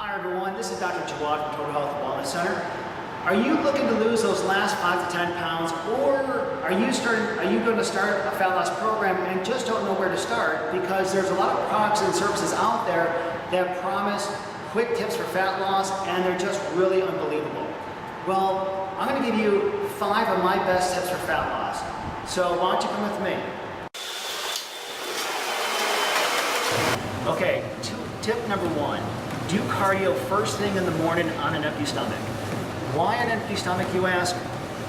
Hi everyone, this is Dr. Jawad from Total Health Wellness Center. Are you looking to lose those last 5 to 10 pounds, or are you going to start a fat loss program and just don't know where to start because there's a lot of products and services out there that promise quick tips for fat loss and they're just really unbelievable? Well, I'm going to give you 5 of my best tips for fat loss. So why don't you come with me? Okay, tip number 1. Do cardio first thing in the morning on an empty stomach. Why an empty stomach, you ask?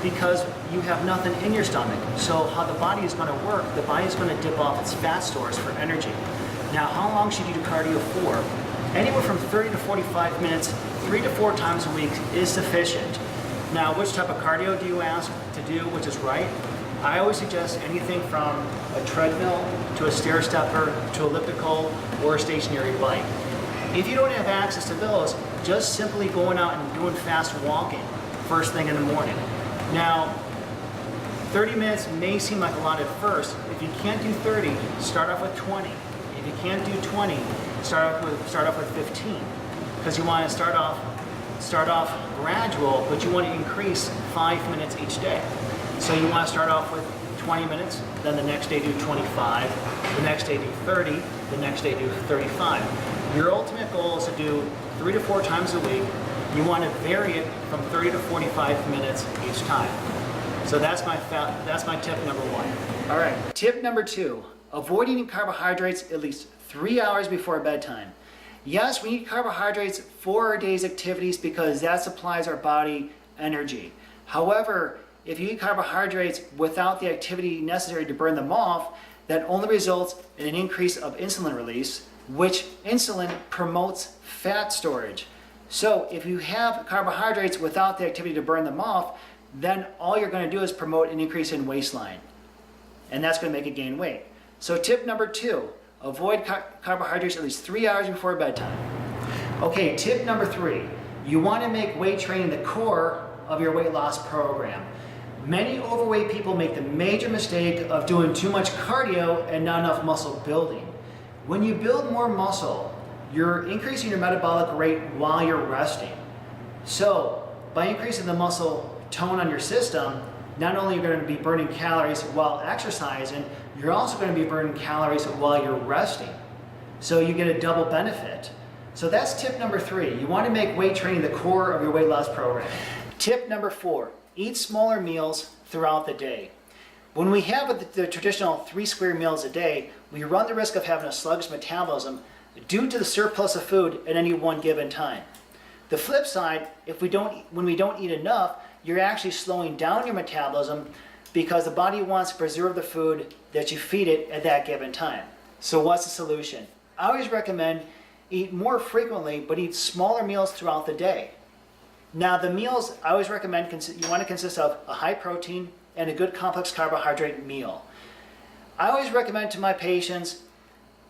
Because you have nothing in your stomach. So how the body is going to work, the body is going to dip off its fat stores for energy. Now, how long should you do cardio for? Anywhere from 30 to 45 minutes, 3 to 4 times a week is sufficient. Now, which type of cardio do you ask to do, which is right? I always suggest anything from a treadmill to a stair stepper to elliptical or a stationary bike. If you don't have access to those, just simply going out and doing fast walking first thing in the morning. Now, 30 minutes may seem like a lot at first. If you can't do 30, start off with 20. If you can't do 20, start off with 15. Because you want to start off gradual, but you want to increase 5 minutes each day. So you want to start off with 20 minutes, then the next day do 25, the next day do 30, the next day do 35. Your ultimate goal is to do 3 to 4 times a week. You want to vary it from 30 to 45 minutes each time. So that's my tip number 1. All right, tip number 2, avoid eating carbohydrates at least 3 hours before bedtime. Yes, we need carbohydrates for our day's activities because that supplies our body energy. However, if you eat carbohydrates without the activity necessary to burn them off, that only results in an increase of insulin release, which insulin promotes fat storage. So if you have carbohydrates without the activity to burn them off, then all you're going to do is promote an increase in waistline. And that's going to make you gain weight. So tip number 2, avoid carbohydrates at least 3 hours before bedtime. Okay, tip number 3, you want to make weight training the core of your weight loss program. Many overweight people make the major mistake of doing too much cardio and not enough muscle building. When you build more muscle, you're increasing your metabolic rate while you're resting. So by increasing the muscle tone on your system, not only are you going to be burning calories while exercising, you're also going to be burning calories while you're resting. So you get a double benefit. So that's tip number 3. You want to make weight training the core of your weight loss program. Tip number 4, eat smaller meals throughout the day. When we have the traditional 3 square meals a day, we run the risk of having a sluggish metabolism due to the surplus of food at any one given time. The flip side, when we don't eat enough, you're actually slowing down your metabolism because the body wants to preserve the food that you feed it at that given time. So what's the solution? I always recommend eat more frequently, but eat smaller meals throughout the day. Now the meals I always recommend, you want to consist of a high protein and a good complex carbohydrate meal. I always recommend to my patients,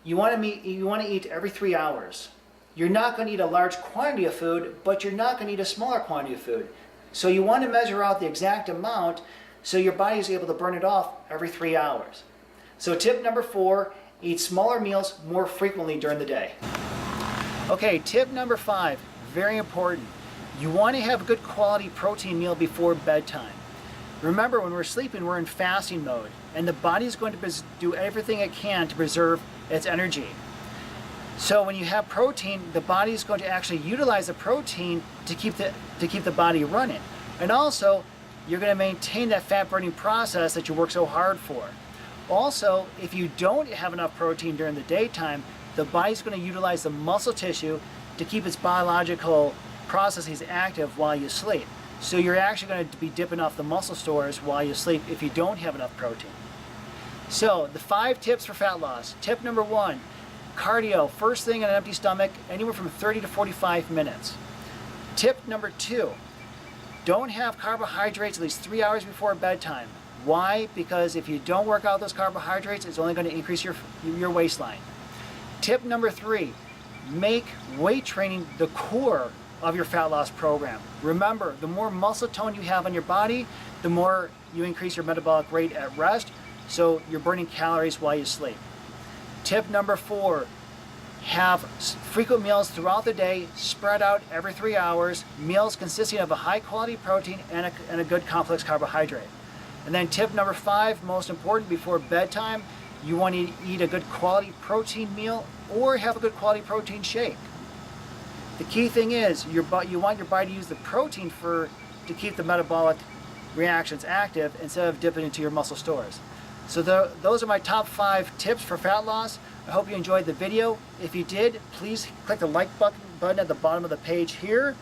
you want to eat every 3 hours. You're not going to eat a large quantity of food, but you're not going to eat a smaller quantity of food. So you want to measure out the exact amount so your body is able to burn it off every 3 hours. So tip number 4, eat smaller meals more frequently during the day. Okay, tip number 5, very important. You want to have a good quality protein meal before bedtime. Remember, when we're sleeping, we're in fasting mode, and the body is going to do everything it can to preserve its energy. So when you have protein, the body is going to actually utilize the protein to keep the body running. And also, you're going to maintain that fat burning process that you work so hard for. Also, if you don't have enough protein during the daytime, the body's going to utilize the muscle tissue to keep its biological processes active while you sleep. So you're actually going to be dipping off the muscle stores while you sleep if you don't have enough protein. So the 5 tips for fat loss. Tip number 1, cardio first thing on an empty stomach, anywhere from 30 to 45 minutes. Tip number 2, don't have carbohydrates at least 3 hours before bedtime. Why? Because if you don't work out those carbohydrates, it's only going to increase your waistline. Tip number 3, make weight training the core of your fat loss program. Remember, the more muscle tone you have on your body, the more you increase your metabolic rate at rest, so you're burning calories while you sleep. Tip number 4, Have frequent meals throughout the day, spread out every 3 hours, meals consisting of a high quality protein and a good complex carbohydrate. And then tip number 5, most important, before bedtime, you want to eat a good quality protein meal or have a good quality protein shake. The key thing is you want your body to use the protein to keep the metabolic reactions active instead of dipping into your muscle stores. So those are my top 5 tips for fat loss. I hope you enjoyed the video. If you did, please click the like button at the bottom of the page here.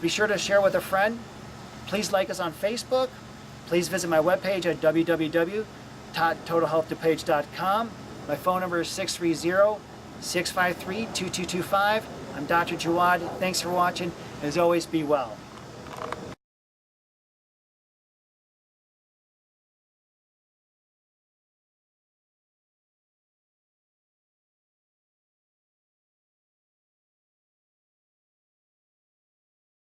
Be sure to share with a friend. Please like us on Facebook. Please visit my webpage at www.totalhealthdupage.com. My phone number is 630-653-2225. I'm Dr. Jawad. Thanks for watching. As always, be well.